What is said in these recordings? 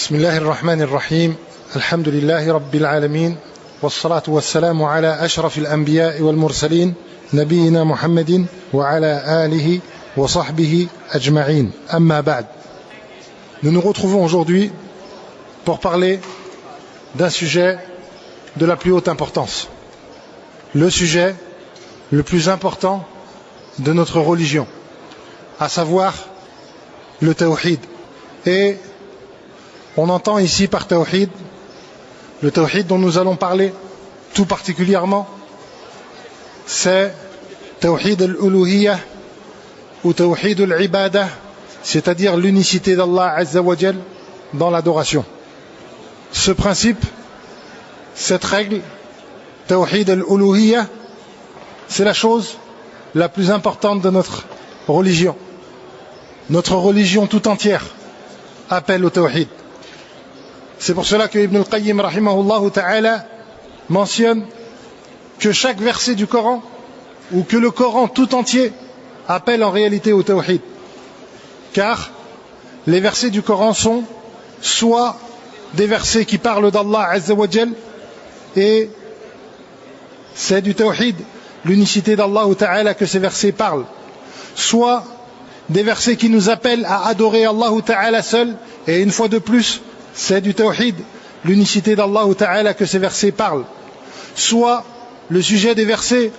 بسم الله الرحمن الرحيم الحمد لله رب العالمين والصلاة والسلام على أشرف الأنبياء والمرسلين نبينا محمد وعلى آله وصحبه أجمعين أما بعد. Nous nous retrouvons aujourd'hui pour parler d'un sujet de la plus haute importance, le sujet le plus important de notre religion, à savoir le tawhid. Et on entend ici par tawhid, le tawhid dont nous allons parler tout particulièrement, c'est tawhid al-uluhiyya ou tawhid al-ibadah, c'est-à-dire l'unicité d'Allah Azza wa Jal dans l'adoration. Ce principe, cette règle, tawhid al-uluhiyya, c'est la chose la plus importante de notre religion. Notre religion tout entière appelle au tawhid. C'est pour cela que Ibn al-Qayyim rahimahullah ta'ala mentionne que chaque verset du Coran, ou que le Coran tout entier, appelle en réalité au tawhid. Car les versets du Coran sont soit des versets qui parlent d'Allah Azza wa Jal, et c'est du tawhid, l'unicité d'Allah ta'ala que ces versets parlent, soit des versets qui nous appellent à adorer Allah ta'ala seul, et une fois de plus, c'est du tawhid, l'unicité d'Allah ta'ala que ces versets parlent. Soit le sujet des versets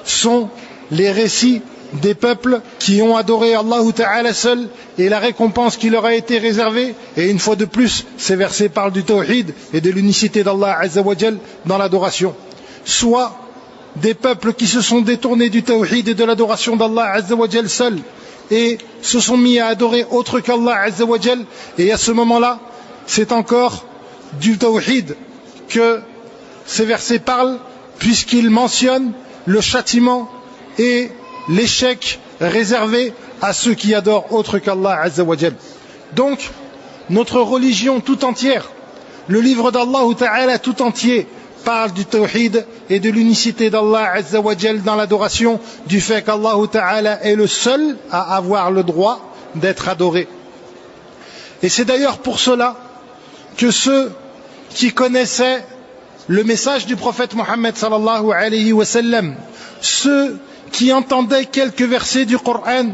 sont les récits des peuples qui ont adoré Allah ta'ala seul et la récompense qui leur a été réservée, et une fois de plus, ces versets parlent du tawhid et de l'unicité d'Allah Azza wa Jal dans l'adoration. Soit des peuples qui se sont détournés du tawhid et de l'adoration d'Allah Azza wa Jal seul et se sont mis à adorer autre qu'Allah Azza wa Jal, et à ce moment-là, c'est encore du tawhid que ces versets parlent, puisqu'ils mentionnent le châtiment et l'échec réservé à ceux qui adorent autre qu'Allah Azza wa Jal. Donc, notre religion tout entière, le livre d'Allah Ta'ala tout entier, parle du tawhid et de l'unicité d'Allah Azza wa Jal dans l'adoration, du fait qu'Allah Ta'ala est le seul à avoir le droit d'être adoré. Et c'est d'ailleurs pour cela que ceux qui connaissaient le message du prophète Mohammed sallallahu alayhi wa sallam, ceux qui entendaient quelques versets du Coran,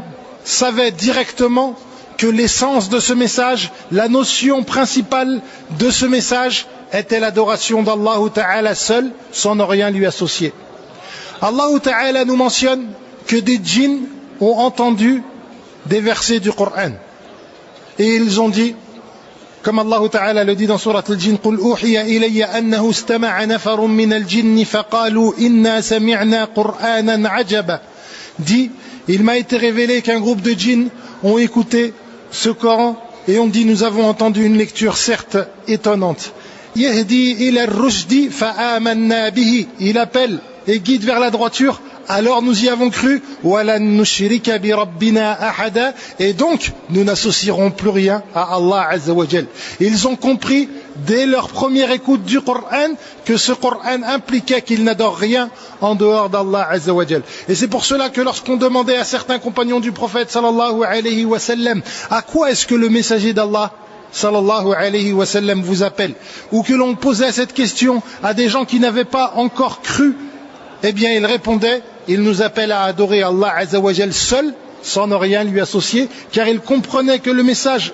savaient directement que l'essence de ce message, la notion principale de ce message, était l'adoration d'Allah Ta'ala seul, sans ne rien lui associer. Allah Ta'ala nous mentionne que des djinns ont entendu des versets du Coran, et ils ont dit, comme Allah Ta'ala le dit dans Surat al-Jinn, قُلْ أُوحِيَ إِلَيَّ أَنَّهُ اسْتَمَعَ نَفَرٌ مِّنَ الْجِنِّ فَقَالُوا إِنَّا سَمِعْنَا قُرْآنًا عَجَبًا. Dit, il m'a été révélé qu'un groupe de djinns ont écouté ce Coran et ont dit, nous avons entendu une lecture certes étonnante. يَهْدِي إِلَى الرُّشْدِ فَآمَنَّا بِهِ. Il appelle et guide vers la droiture, alors nous y avons cru. وَلَن نُشْرِكَ بِرَبِّنَا أَحَدًا. Et donc, nous n'associerons plus rien à Allah Azza wa Jal. Ils ont compris, dès leur première écoute du Coran, que ce Coran impliquait qu'ils n'adorent rien en dehors d'Allah Azza wa Jal. Et c'est pour cela que lorsqu'on demandait à certains compagnons du prophète sallallahu alayhi wa sallam, à quoi est-ce que le messager d'Allah sallallahu alayhi wa sallam vous appelle, ou que l'on posait cette question à des gens qui n'avaient pas encore cru, eh bien ils répondaient, il nous appelle à adorer Allah Azza wa Jal seul, sans ne rien lui associer, car ils comprenaient que le message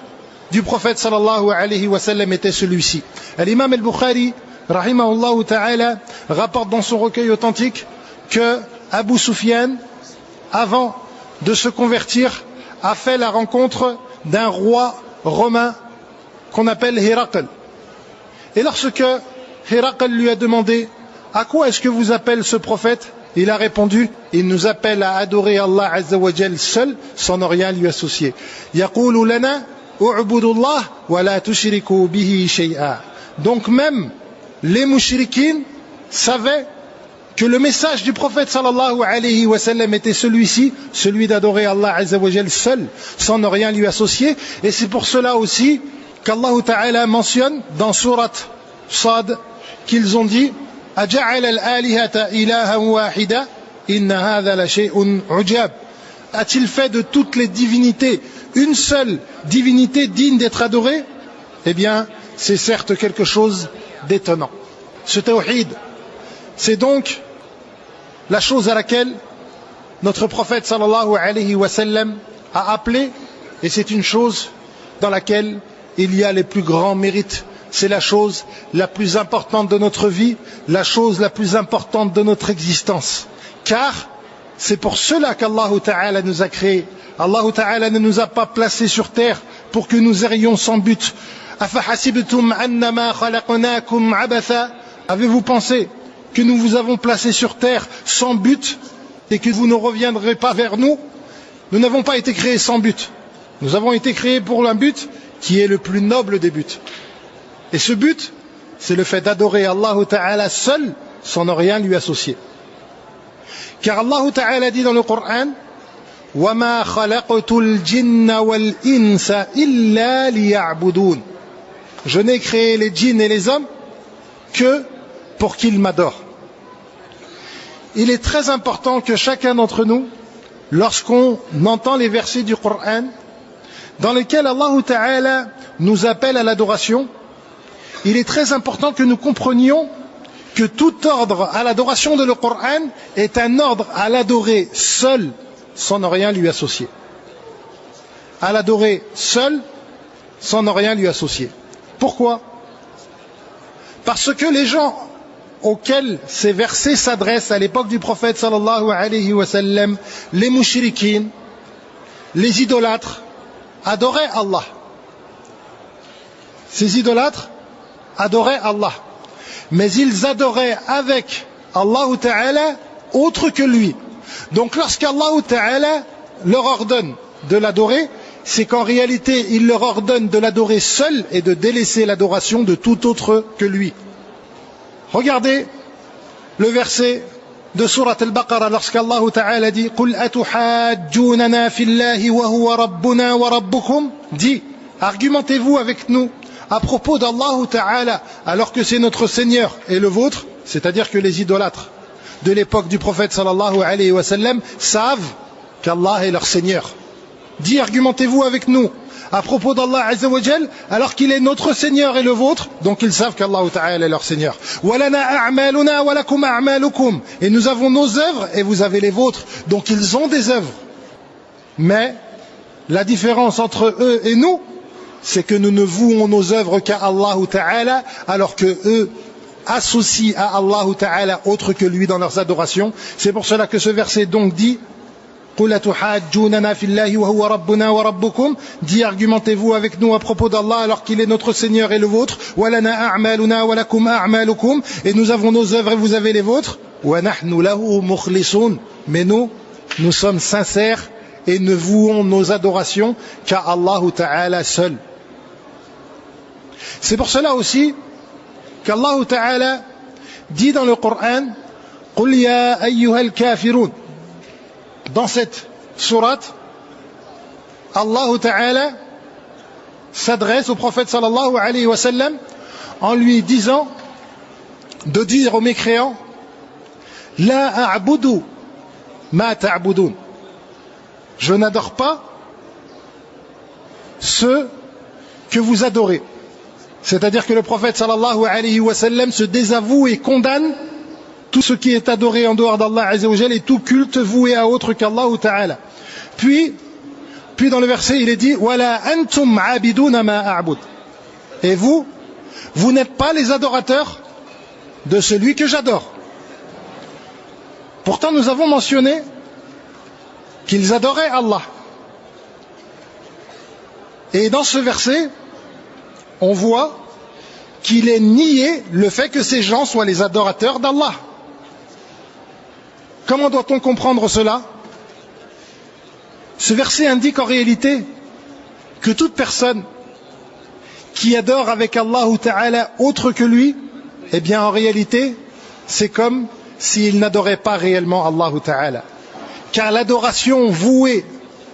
du prophète sallallahu alayhi wa sallam était celui-ci. L'imam al-Bukhari rahimahullah ta'ala rapporte dans son recueil authentique que Abu Sufyan, avant de se convertir, a fait la rencontre d'un roi romain qu'on appelle Héracl. Et lorsque Héracl lui a demandé, à quoi est-ce que vous appelle ce prophète, il a répondu, il nous appelle à adorer Allah Azza wa Jal seul, sans ne rien lui associer. يقول لنا اعبدوا الله ولا تشركوا به شيئا. Donc même les mouchriquines savaient que le message du prophète sallallahu alayhi wa sallam était celui-ci, celui d'adorer Allah Azza wa Jal seul, sans ne rien lui associer. Et c'est pour cela aussi qu'Allah Ta'ala mentionne dans Surat Sad qu'ils ont dit, أجعل الآلهة إلها واحدا إن هذا لشيء عجاب. A-t-il fait de toutes les divinités une seule divinité digne d'être adorée? Eh bien, c'est certes quelque chose d'étonnant. Ce tawhid, c'est donc la chose à laquelle notre prophète sallallahu alayhi wa sallam a appelé, et c'est une chose dans laquelle il y a les plus grands mérites. C'est la chose la plus importante de notre vie, la chose la plus importante de notre existence. Car c'est pour cela qu'Allah Ta'ala nous a créés. Allah Ta'ala ne nous a pas placés sur terre pour que nous errions sans but. Avez-vous pensé que nous vous avons placés sur terre sans but et que vous ne reviendrez pas vers nous? Nous n'avons pas été créés sans but. Nous avons été créés pour un but qui est le plus noble des buts. Et ce but, c'est le fait d'adorer Allah Ta'ala seul, sans ne rien lui associer. Car Allah Ta'ala dit dans le Coran, وَمَا خَلَقْتُ الْجِنَّ وَالْإِنسَ إِلَّا لِيَعْبُدُونَ. Je n'ai créé les djinns et les hommes que pour qu'ils m'adorent. Il est très important que chacun d'entre nous, lorsqu'on entend les versets du Coran, dans lesquels Allah Ta'ala nous appelle à l'adoration, il est très important que nous comprenions que tout ordre à l'adoration de le Coran est un ordre à l'adorer seul, sans ne rien lui associer. À l'adorer seul, sans ne rien lui associer. Pourquoi? Parce que les gens auxquels ces versets s'adressent à l'époque du prophète sallallahu alayhi wa sallam, les mouchriquins, les idolâtres, adoraient Allah. Ces idolâtres adoraient Allah. Mais ils adoraient avec Allah Ta'ala autre que lui. Donc lorsqu'Allah Ta'ala leur ordonne de l'adorer, c'est qu'en réalité il leur ordonne de l'adorer seul et de délaisser l'adoration de tout autre que lui. Regardez le verset de Surat Al-Baqarah lorsqu'Allah Ta'ala dit قُلْ أَتُحَاجُّونَنَا فِي اللَّهِ وَهُوَ رَبُّنَا وَرَبُّكُمْ. Dit, argumentez-vous avec nous à propos d'Allah Ta'ala alors que c'est notre Seigneur et le vôtre, c'est-à-dire que les idolâtres de l'époque du prophète sallallahu alayhi wa sallam savent qu'Allah est leur Seigneur. Dit, argumentez-vous avec nous à propos d'Allah Azza wa Jal alors qu'il est notre Seigneur et le vôtre, donc ils savent qu'Allah Ta'ala est leur Seigneur. Et nous avons nos œuvres et vous avez les vôtres, donc ils ont des œuvres. Mais la différence entre eux et nous, c'est que nous ne vouons nos œuvres qu'à Allah Ta'ala alors que eux associent à Allah Ta'ala autre que lui dans leurs adorations. C'est pour cela que ce verset donc dit قُلْ أَتُحَاجُّونَنَا فِي اللَّهِ وَهُوَ رَبُّنَا وَرَبُّكُمْ. Dit, argumentez-vous avec nous à propos d'Allah alors qu'il est notre Seigneur et le vôtre. وَلَنَا أَعْمَالُنَا وَلَكُمْ أَعْمَالُكُمْ. Et nous avons nos œuvres et vous avez les vôtres. وَنَحْنُ لَهُ مُخْلِصُونَ. Mais nous sommes sincères et ne vouons nos adorations qu'à Allah Ta'ala seul. C'est pour cela aussi qu'Allah Ta'ala dit dans le Coran قُلْ يَا أَيُّهَا الْكَافِرُونَ. Dans cette sourate, Allah Ta'ala s'adresse au prophète sallallahu alayhi wa sallam en lui disant de dire aux mécréants La a'budu ma ta'budun. Je n'adore pas ceux que vous adorez. C'est-à-dire que le prophète sallallahu alayhi wa sallam se désavoue et condamne tout ce qui est adoré en dehors d'Allah Azza wa Jal et tout culte voué à autre qu'Allah Ta'ala. Puis dans le verset il est dit Wala antum abiduna ma a'bud. Et vous n'êtes pas les adorateurs de celui que j'adore. Pourtant nous avons mentionné qu'ils adoraient Allah. Et dans ce verset on voit qu'il est nié le fait que ces gens soient les adorateurs d'Allah. Comment doit-on comprendre cela? Ce verset indique en réalité que toute personne qui adore avec Allah Ta'ala autre que lui, eh bien en réalité, c'est comme s'il n'adorait pas réellement Allah Ta'ala. Car l'adoration vouée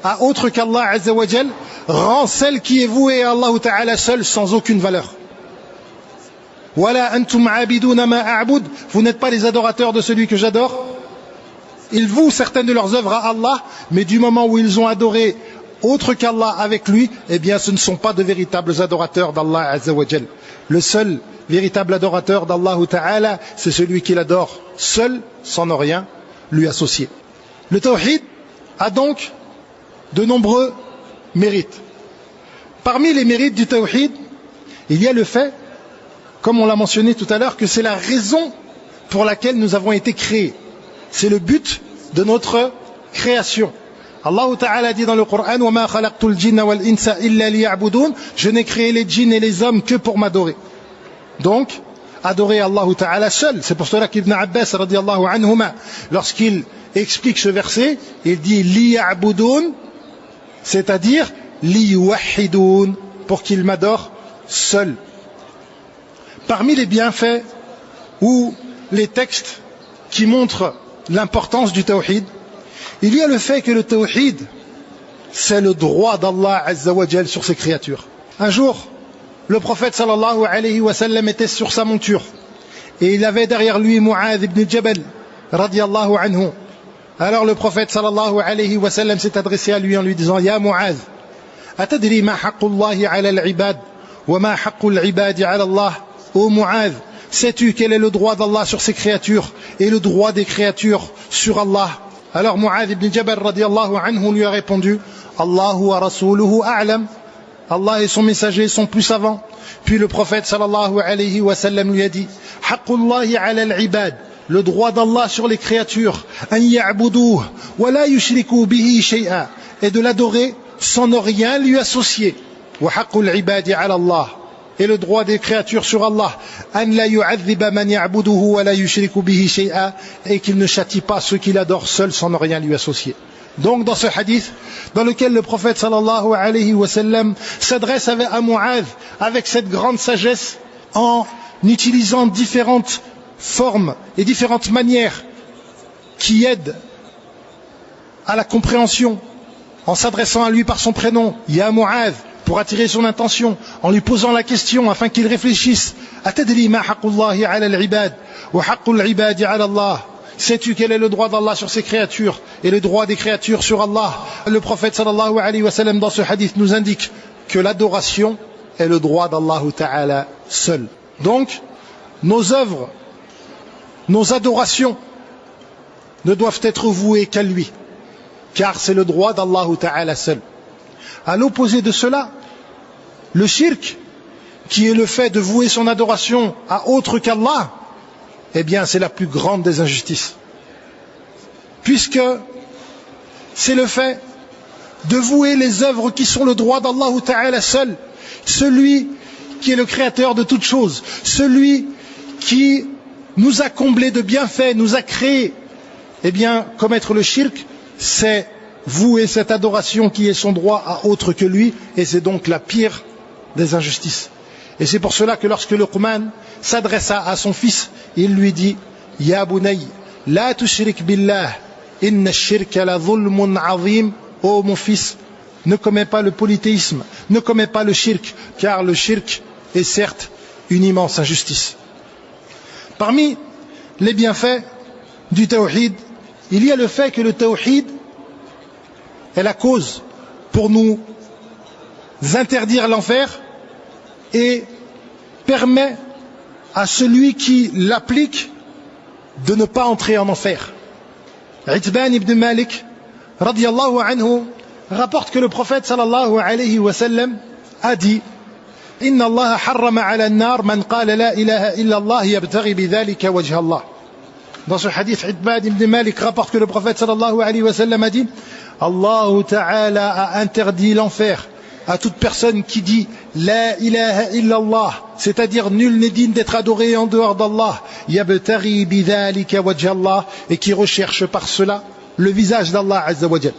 à autre qu'Allah Azza wa Jal rend celle qui est vouée à Allah Ta'ala seule sans aucune valeur. Wala antum abiduna ma a'bud. Vous n'êtes pas les adorateurs de celui que j'adore. Ils vouent certaines de leurs œuvres à Allah, mais du moment où ils ont adoré autre qu'Allah avec lui, eh bien ce ne sont pas de véritables adorateurs d'Allah Azza wa Jal. Le seul véritable adorateur d'Allah Ta'ala, c'est celui qui l'adore seul, sans ne rien lui associer. Le tawhid a donc de nombreux mérites. Parmi les mérites du tawhid, il y a le fait, comme on l'a mentionné tout à l'heure, que c'est la raison pour laquelle nous avons été créés. C'est le but de notre création. Allah Ta'ala dit dans le Coran: وَمَا خَلَقْتُ الْجِنَّ وَالْإِنسَ إِلَّا لِيَعْبُدُونَ. Je n'ai créé les djinns et les hommes que pour m'adorer. Donc, adorer Allah Ta'ala seul. C'est pour cela qu'Ibn Abbas radiyallahu anhuma, lorsqu'il explique ce verset, il dit liya'budun, c'est-à-dire liyuwahhidun, pour qu'il m'adore seul. Parmi les bienfaits ou les textes qui montrent l'importance du tawhid, il y a le fait que le tawhid, c'est le droit d'Allah Azza wa Jal sur ses créatures. Un jour, le prophète sallallahu alayhi wa sallam était sur sa monture et il avait derrière lui Mu'adh ibn Jabal radiyallahu anhu. Alors le prophète sallallahu alayhi wa sallam s'est adressé à lui en lui disant: Ya Mu'adh, atadri ma haqqullahi ala al-ibad wa ma haqqul ibadi ala Allah? Ô Mu'adh, sais-tu quel est le droit d'Allah sur ses créatures et le droit des créatures sur Allah? Alors Mu'adh ibn Jabal radiyallahu anhu lui a répondu: Allahu wa rasuluhu a'lam. Allah et son messager sont plus savants. Puis le prophète sallallahu alayhi wa sallam lui a dit: Haqqullahi ala al-ibad, le droit d'Allah sur les créatures, an ya'buduhu wa la yushriku bihi shay'a, et de l'adorer sans ne rien lui associer. Wa haqqul ibadi ala Allah, et le droit des créatures sur Allah, an la yu'adhiba man ya'buduhu wa la yushriku bihi shay'a, et qu'il ne châtie pas ceux qui l'adorent seuls sans ne rien lui associer. Donc dans ce hadith, dans lequel le prophète sallallahu alayhi wa sallam s'adresse à Mu'adh avec cette grande sagesse, en utilisant différentes formes et différentes manières qui aident à la compréhension, en s'adressant à lui par son prénom, Ya Mu'adh, pour attirer son attention, en lui posant la question afin qu'il réfléchisse: Atadri ma haqqullahi ala al-ibad wa haqqul ibadi ala Allah? Sais-tu quel est le droit d'Allah sur ses créatures et le droit des créatures sur Allah? Le prophète sallallahu alayhi wa sallam dans ce hadith nous indique que l'adoration est le droit d'Allah Ta'ala seul. Donc, nos œuvres, nos adorations ne doivent être vouées qu'à lui, car c'est le droit d'Allah Ta'ala seul. À l'opposé de cela, le shirk, qui est le fait de vouer son adoration à autre qu'Allah, eh bien c'est la plus grande des injustices. Puisque c'est le fait de vouer les œuvres qui sont le droit d'Allah Ta'ala seul, celui qui est le créateur de toutes choses, celui qui nous a comblés de bienfaits, nous a créés. Eh bien, commettre le shirk, c'est vouer cette adoration qui est son droit à autre que lui, et c'est donc la pire des injustices. Et c'est pour cela que lorsque Luqman s'adressa à son fils, il lui dit: Ya bunay, la tushrik billah, inna ash-shirka la dhulmun azim. Ô mon fils, ne commets pas le polythéisme, ne commets pas le shirk, car le shirk est certes une immense injustice. Parmi les bienfaits du tawhid, il y a le fait que le tawhid est la cause pour nous interdire l'enfer et permet à celui qui l'applique de ne pas entrer en enfer. Itban ibn Malik radiyallahu anhu rapporte que le prophète sallallahu alayhi wa sallam a dit: Inna Allah harrama ala an-nar man qala la ilaha illa Allah yabtaghi bidhalika wajha Allah. Dans ce hadith, Itban ibn Malik rapporte que le prophète sallallahu alayhi wa sallam a dit: Allah Ta'ala a interdit l'enfer à toute personne qui dit La ilaha illallah, c'est-à-dire nul n'est digne d'être adoré en dehors d'Allah, yabtaghi bidhalika wajha Allah, et qui recherche par cela le visage d'Allah Azza wa Jal.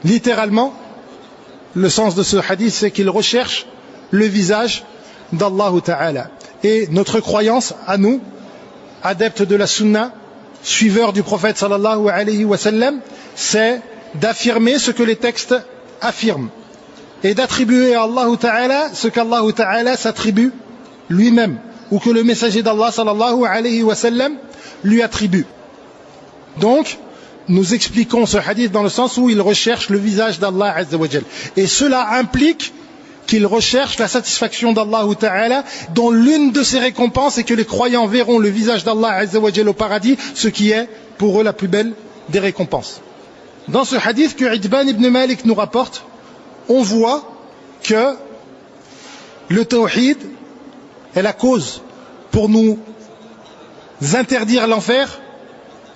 Littéralement, le sens de ce hadith, c'est qu'il recherche le visage d'Allah Ta'ala. Et notre croyance à nous, adeptes de la sunna, suiveurs du prophète sallallahu alayhi wa sallam, c'est d'affirmer ce que les textes affirment et d'attribuer à Allah Ta'ala ce qu'Allah Ta'ala s'attribue lui-même ou que le messager d'Allah sallallahu alayhi wa sallam lui attribue. Donc, nous expliquons ce hadith dans le sens où il recherche le visage d'Allah Azza wa Jal. Et cela implique qu'il recherche la satisfaction d'Allah Ta'ala, dont l'une de ses récompenses est que les croyants verront le visage d'Allah Azza wa Jal au paradis, ce qui est pour eux la plus belle des récompenses. Dans ce hadith que Itban ibn Malik nous rapporte, on voit que le tawhid est la cause pour nous interdire l'enfer,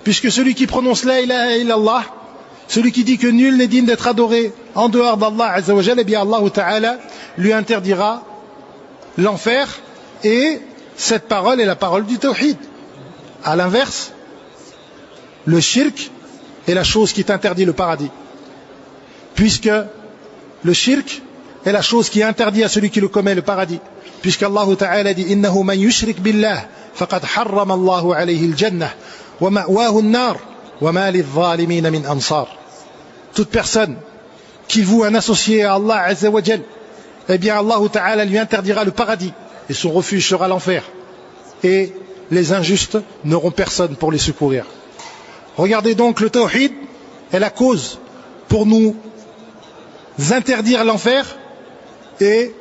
puisque celui qui prononce la ilaha illallah, celui qui dit que nul n'est digne d'être adoré en dehors d'Allah Azza wa Jal, eh bien Allah Ta'ala lui interdira l'enfer, et cette parole est la parole du tawhid. À l'inverse, le shirk est la chose qui t'interdit le paradis, puisque le shirk est la chose qui interdit à celui qui le commet le paradis, puisqu'Allah Ta'ala dit innahu man yushrik billah faqad harrama Allahu alayhi al-jannah wa ma'wahu an-nar wa ma lidh-dhalimin min ansar. Toute personne qui voue un associé à Allah Azza wa Jal, eh bien Allah Ta'ala lui interdira le paradis et son refuge sera l'enfer, et les injustes n'auront personne pour les secourir. Regardez donc, le tawhid est la cause pour nous interdire l'enfer, et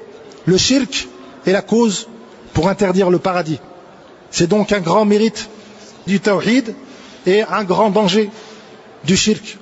le shirk est la cause pour interdire le paradis. C'est donc un grand mérite du tawhid et un grand danger du shirk.